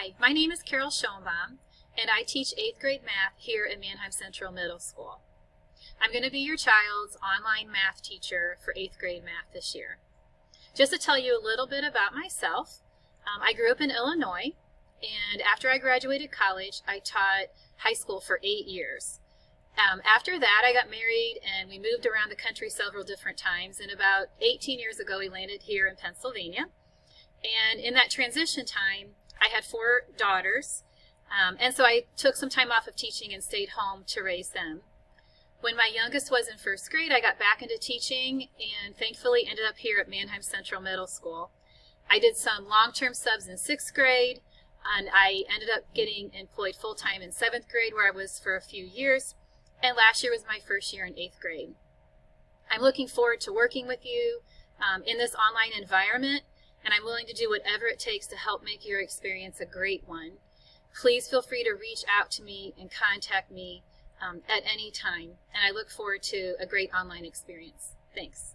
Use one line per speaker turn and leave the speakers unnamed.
Hi, my name is Carol Schoenbaum, and I teach 8th grade math here at Manheim Central Middle School. I'm going to be your child's online math teacher for 8th grade math this year. Just to tell you a little bit about myself, I grew up in Illinois, and after I graduated college, I taught high school for 8 years. After that, I got married and we moved around the country several different times, and about 18 years ago we landed here in Pennsylvania. And in that transition time, I had 4 daughters, and so I took some time off of teaching and stayed home to raise them. When my youngest was in 1st grade, I got back into teaching and thankfully ended up here at Manheim Central Middle School. I did some long-term subs in 6th grade, and I ended up getting employed full-time in 7th grade where I was for a few years, and last year was my first year in 8th grade. I'm looking forward to working with you in this online environment, and I'm willing to do whatever it takes to help make your experience a great one. Please feel free to reach out to me and contact me at any time, and I look forward to a great online experience. Thanks.